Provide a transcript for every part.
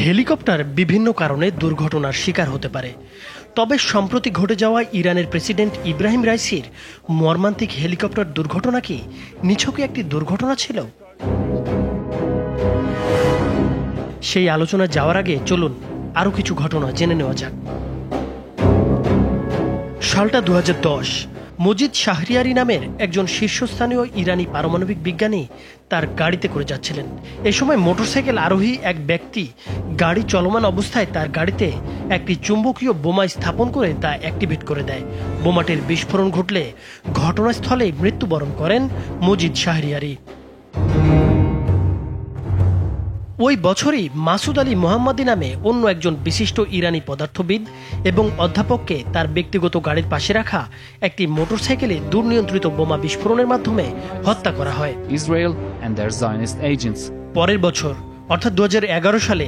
Helicopter বিভিন্ন কারণে দুর্ঘটনার শিকার হতে পারে। তবে সম্প্রতি ঘটে যাওয়া ইরানের প্রেসিডেন্ট ইব্রাহিম রাইসির মর্মান্তিক হেলিকপ্টার দুর্ঘটনা কি নিছকই একটি দুর্ঘটনা ছিল? সেই আলোচনা যাওয়ার আগে চলুন আরও কিছু ঘটনা জেনে নেওয়া যাক। সালটা 2010। মজিদ শাহরিয়ারি নামের একজন শীর্ষস্থানীয় ইরানি পারমাণবিক বিজ্ঞানী তার গাড়িতে করে যাচ্ছিলেন। এ সময় মোটরসাইকেল আরোহী এক ব্যক্তি গাড়ি চলমান অবস্থায় তার গাড়িতে একটি চুম্বকীয় বোমা স্থাপন করে তা অ্যাক্টিভেট করে দেয়। বোমাটির বিস্ফোরণ ঘটলে ঘটনাস্থলেই মৃত্যুবরণ করেন মজিদ শাহরিয়ারি। ওই বছরই মাসুদ আলী মোহাম্মদী নামে অন্য একজন বিশিষ্ট ইরানি পদার্থবিদ এবং অধ্যাপককে তার ব্যক্তিগত গাড়ির পাশে রাখা একটি মোটরসাইকেলে দুর্নিয়ন্ত্রিত বোমা বিস্ফোরণের মাধ্যমে হত্যা করা হয়। পরের বছর অর্থাৎ 2011 সালে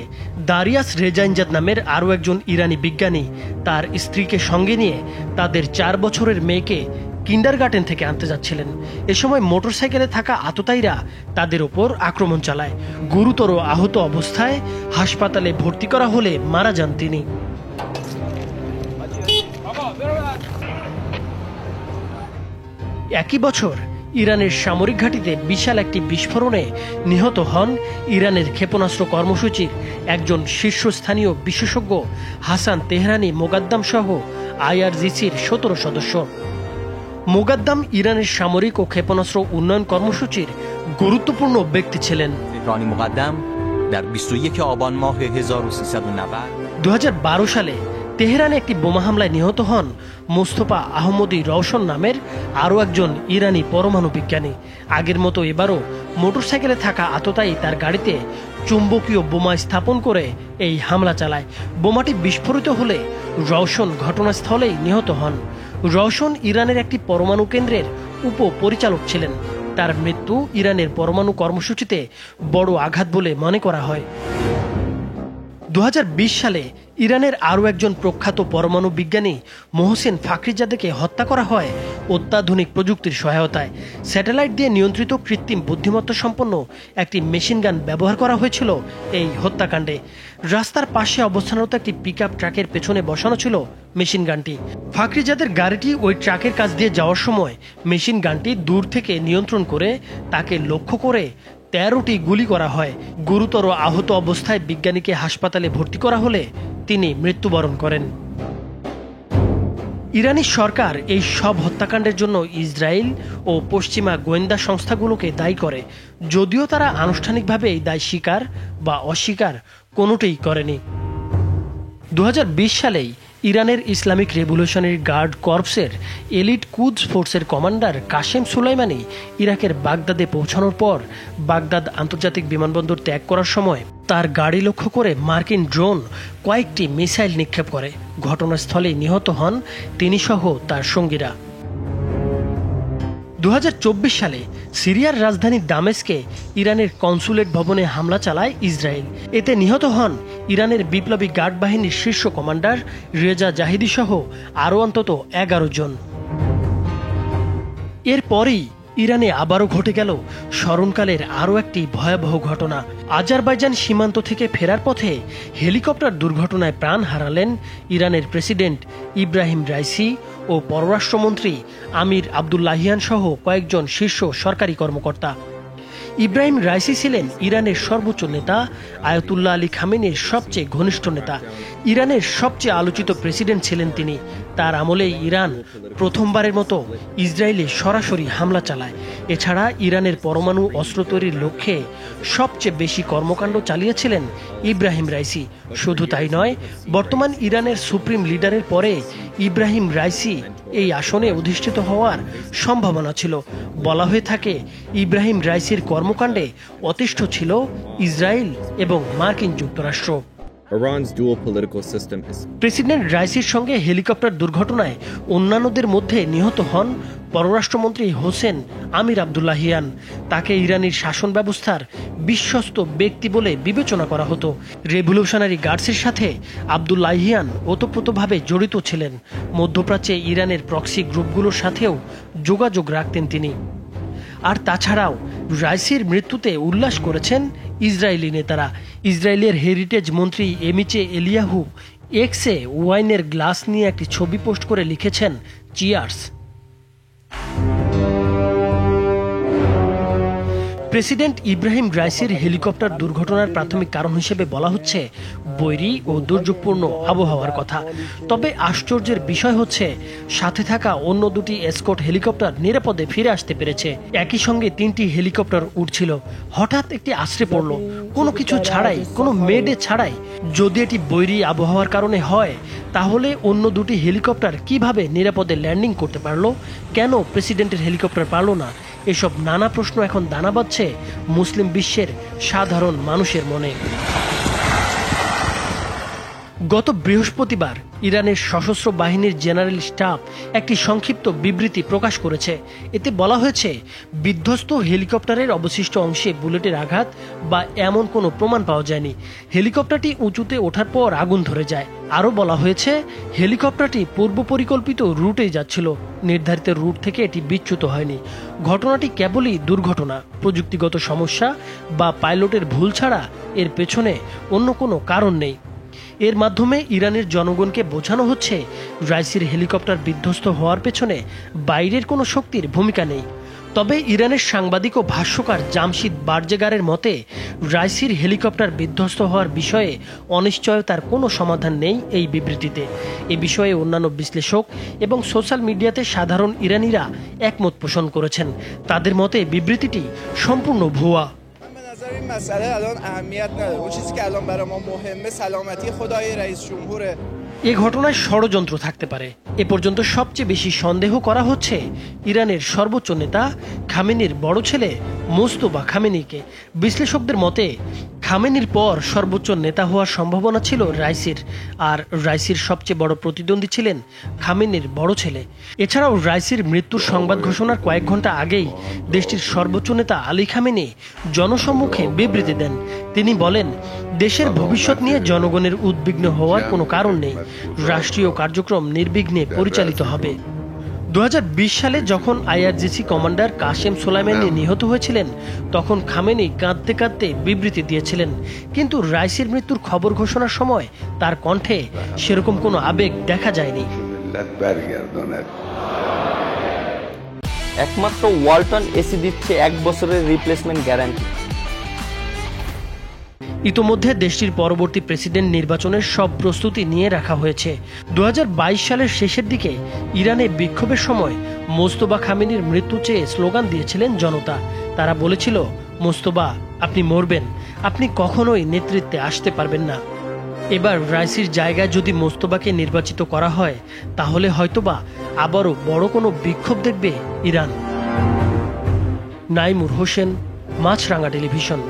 দারিয়াস রেজাইনজাদ নামের আরও একজন ইরানি বিজ্ঞানী তার স্ত্রীকে সঙ্গে নিয়ে তাদের 4 বছরের মেয়েকে কিন্ডারগার্টেন থেকে আনতে যাচ্ছিলেন। এ সময় মোটরসাইকেলে থাকা আততায়ীরা তাদের ওপর আক্রমণ চালায়। গুরুতর আহত অবস্থায় হাসপাতালে ভর্তি করা হলে মারা যান তিনি। একই বছর ইরানের সামরিক ঘাঁটিতে বিশাল একটি বিস্ফোরণে নিহত হন ইরানের ক্ষেপণাস্ত্র কর্মসূচির একজন শীর্ষস্থানীয় বিশেষজ্ঞ হাসান তেহরানি মোগাদ্দাম সহ IRGCর 17 সদস্য। মোগাদ্দাম ইরানের সামরিক ও ক্ষেপণাস্ত্র উন্নয়ন কর্মসূচির গুরুত্বপূর্ণ ব্যক্তি ছিলেন। 2012 সালে তেহরানে একটি বোমা হামলায় নিহত হন মোস্তফা আহমদী রওশন নামের আরও একজন ইরানি পরমাণু বিজ্ঞানী। আগের মতো এবারও মোটরসাইকেলে থাকা আততায়ী তার গাড়িতে চুম্বকীয় বোমা স্থাপন করে এই হামলা চালায়। বোমাটি বিস্ফোরিত হলে রওশন ঘটনাস্থলেই নিহত হন। রওশন ইরানের একটি পরমাণু কেন্দ্রের উপপরিচালক ছিলেন। তার মৃত্যু ইরানের পরমাণু কর্মসূচিতে বড় আঘাত বলে মনে করা হয়। 2020 সালে ইরানের আরও একজন প্রখ্যাত পরমাণু বিজ্ঞানী মোহসেন ফাখরিজাদেকে হত্যা করা হয় অত্যাধুনিক প্রযুক্তির সহায়তায়। স্যাটেলাইট দিয়ে নিয়ন্ত্রিত কৃত্রিম বুদ্ধিমত্তা সম্পন্ন একটি মেশিন গান ব্যবহার করা হয়েছিল এই হত্যাকাণ্ডে। রাস্তার পাশে অবস্থানরত একটি পিকআপ ট্রাকের পেছনে বসানো ছিল মেশিন গানটি। ফাখরিজাদের গাড়িটি ওই ট্রাকের কাছ দিয়ে যাওয়ার সময় মেশিন গানটি দূর থেকে নিয়ন্ত্রণ করে তাকে লক্ষ্য করে 13টি গুলি করা হয়। গুরুতর আহত অবস্থায় বিজ্ঞানীকে হাসপাতালে ভর্তি করা হলে তিনি মৃত্যুবরণ করেন। ইরানি সরকার এই সব হত্যাকাণ্ডের জন্য ইসরায়েল ও পশ্চিমা গোয়েন্দা সংস্থাগুলোকে দায়ী করে, যদিও তারা আনুষ্ঠানিকভাবে এই দায় স্বীকার বা অস্বীকার কোনোটাই করেনি। 2020 সালেই ইরানের ইসলামিক রেভলিউশনারি গার্ড কর্পসের এলিট কুদস ফোর্সের কমান্ডার কাশেম সুলাইমানি ইরাকের বাগদাদে পৌঁছানোর পর বাগদাদ আন্তর্জাতিক বিমানবন্দর ত্যাগ করার সময় তার গাড়ি লক্ষ্য করে মার্কিন ড্রোন কয়েকটি মিসাইল নিক্ষেপ করে। ঘটনাস্থলে নিহত হন তিনি সহ তার সঙ্গীরা। 2024 সালে সিরিয়ার রাজধানী দামেস্কে ইরানের কনসুলেট ভবনে হামলা চালায় ইসরায়েল। এতে নিহত হন ইরানের বিপ্লবী গার্ড বাহিনীর শীর্ষ কমান্ডার রেজা জাহিদি সহ আরও অন্তত 11 জন। এরপরই ইরানে আবারও ঘটে গেল স্মরণকালের আরও একটি ভয়াবহ ঘটনা। আজারবাইজান সীমান্ত থেকে ফেরার পথে হেলিকপ্টার দুর্ঘটনায় প্রাণ হারালেন ইরানের প্রেসিডেন্ট ইব্রাহিম রাইসি ও পররাষ্ট্রমন্ত্রী আমির আবদুল্লাহিয়ান সহ কয়েকজন শীর্ষ সরকারি কর্মকর্তা। ইব্রাহিম রাইসি ছিলেন ইরানের সর্বোচ্চ নেতা আয়াতুল্লাহ আলী খামেনির সবচেয়ে ঘনিষ্ঠ নেতা। ইরানের সবচেয়ে আলোচিত প্রেসিডেন্ট ছিলেন তিনি। তার আমলেই ইরান প্রথমবারের মতো ইসরায়েলে সরাসরি হামলা চালায়। এছাড়া ইরানের পরমাণু অস্ত্র তৈরির লক্ষ্যে সবচেয়ে বেশি কর্মকাণ্ড চালিয়েছিলেন ইব্রাহিম রাইসি। শুধু তাই নয়, বর্তমান ইরানের সুপ্রিম লিডারের পরে ইব্রাহিম রাইসি এই আসনে অধিষ্ঠিত হওয়ার সম্ভাবনা ছিল। বলা হয়ে থাকে ইব্রাহিম রাইসির কর্মকাণ্ডে অতিষ্ঠ ছিল ইসরায়েল এবং মার্কিন যুক্তরাষ্ট্র। প্রেসিডেন্ট রাইসির সঙ্গে হেলিকপ্টার দুর্ঘটনায় অন্যান্যদের মধ্যে নিহত হন পররাষ্ট্রমন্ত্রী হোসেন আমির আবদুল্লাহিয়ান। তাকে ইরানের শাসন ব্যবস্থার বিশ্বস্ত ব্যক্তি বলে বিবেচনা করা হতো। রেভলিউশনারি গার্ডসের সাথে আবদুল্লাহিয়ান ওতপ্রোতভাবে জড়িত ছিলেন। মধ্যপ্রাচ্যে ইরানের প্রক্সি গ্রুপগুলোর সাথেও যোগাযোগ রাখতেন তিনি। আর তাছাড়াও রাইসির মৃত্যুতে উল্লাস করেছেন ইসরায়েলি নেতারা। ইসরায়েলের হেরিটেজ মন্ত্রী এমিচে এলিয়াহু এক্সে ওয়াইনের গ্লাস নিয়ে একটি ছবি পোস্ট করে লিখেছেন, চিয়ার্স। প্রেসিডেন্ট ইব্রাহিম রাইসির হেলিকপ্টার দুর্ঘটনার প্রাথমিক কারণ হিসেবে বলা হচ্ছে বৈরী ও দুর্যোগপূর্ণ আবহাওয়ার কথা। তবে আশ্চর্যের বিষয় হচ্ছে সাথে থাকা অন্য দুটি এসকর্ট হেলিকপ্টার নিরাপদে ফিরে আসতে পেরেছে। একই সঙ্গে 3টি হেলিকপ্টার উড়ছিল, হঠাৎ একটি আছড়ে পড়ল, কোনো কিছু ছাড়াই, কোনো মেডে ছাড়াই। যদি এটি বৈরী আবহাওয়ার কারণে হয়, তাহলে অন্য দুটি হেলিকপ্টার কিভাবে নিরাপদে ল্যান্ডিং করতে পারলো? কেন প্রেসিডেন্টের হেলিকপ্টার পারল না? এসব নানা প্রশ্ন এখন দানা বাঁধছে মুসলিম বিশ্বের সাধারণ মানুষের মনে। গত বৃহস্পতিবার ইরানের সশস্ত্র বাহিনীর জেনারেল স্টাফ একটি সংক্ষিপ্ত বিবৃতি প্রকাশ করেছে। এতে বলা হয়েছে, বিধ্বস্ত হেলিকপ্টারের অবশিষ্ট অংশে বুলেটের আঘাত বা এমন কোনো প্রমাণ পাওয়া যায়নি। হেলিকপ্টারটি উঁচুতে ওঠার পর আগুন ধরে যায়। আরও বলা হয়েছে, হেলিকপ্টারটি পূর্ব পরিকল্পিত রুটেই যাচ্ছিল, নির্ধারিত রুট থেকে এটি বিচ্যুত হয়নি। ঘটনাটি কেবলই দুর্ঘটনা, প্রযুক্তিগত সমস্যা বা পাইলটের ভুল ছাড়া এর পেছনে অন্য কোনো কারণ নেই। এর মাধ্যমে ইরানের জনগণকে বোঝানো হচ্ছে, রাইসির হেলিকপ্টার বিধ্বস্ত হওয়ার পেছনে বাইরের কোনো শক্তির ভূমিকা নেই। তবে ইরানের সাংবাদিক ও ভাষ্যকার জামশিদ বারজেগারের মতে, রাইসির হেলিকপ্টার বিধ্বস্ত হওয়ার বিষয়ে অনিশ্চয়তার কোনো সমাধান নেই এই বিবৃতিতে। এ বিষয়ে অন্যান্য বিশ্লেষক এবং সোশ্যাল মিডিয়াতে সাধারণ ইরানিরা একমত পোষণ করেছেন। তাদের মতে বিবৃতিটি সম্পূর্ণ ভুয়া। این مسئله الان اهمیت نداره. اون چیزی که الان برای ما مهمه سلامتی خدای رئیس جمهوره. এ ঘটনায় ষড়যন্ত্র থাকতে পারে। এ পর্যন্ত সবচেয়ে বেশি সন্দেহ করা হচ্ছে ইরানের সর্বোচ্চ নেতা খামেনির বড় ছেলে মোস্তফা খামেনিকে। বিশ্লেষকদের মতে খামেনির পর সর্বোচ্চ নেতা হওয়ার সম্ভাবনা ছিল রাইসির, আর রাইসির সবচেয়ে বড় প্রতিদ্বন্দ্বী ছিলেন খামেনির বড় ছেলে। এছাড়াও রাইসির মৃত্যুর সংবাদ ঘোষণার কয়েক ঘন্টা আগেই দেশটির সর্বোচ্চ নেতা আলী খামেনি জনসম্মুখে বিবৃতি দেন। তিনি বলেন, দেশের ভবিষ্যৎ নিয়ে জনগণের উদ্বিগ্ন হওয়ার কোনো কারণ নেই, রাষ্ট্রীয় কার্যক্রম নির্বিঘ্নে পরিচালিত হবে। 2020 সালে যখন আইআরজিসি কমান্ডার কাসেম সোলাইমানি নিহত হয়েছিলেন, তখন খামেনি কাঁদতে কাঁদতে বিবৃতি দিয়েছিলেন, কিন্তু রাইসির মৃত্যুর খবর ঘোষণার সময় তার কণ্ঠে সেরকম কোনো আবেগ দেখা যায়নি। একমাত্র ওয়ালটন এসি দিচ্ছে 1 বছরের রিপ্লেসমেন্ট গ্যারান্টি। ইতোমধ্যে দেশটির পরবর্তী প্রেসিডেন্ট নির্বাচনের সব প্রস্তুতি নিয়ে রাখা হয়েছে। 2022 সালের শেষের দিকে ইরানে বিক্ষোভের সময় মোস্তফা খামেনির মৃত্যু চেয়ে স্লোগান দিয়েছিলেন জনতা। তারা বলেছিল, মোস্তফা, আপনি মরবেন, আপনি কখনোই নেতৃত্বে আসতে পারবেন না। এবার রাইসির জায়গায় যদি মোস্তফাকে নির্বাচিত করা হয়, তাহলে হয়তোবা আবারও বড় কোনো বিক্ষোভ দেখবে ইরান। নাইমুর হোসেন, মাছরাঙা টেলিভিশন।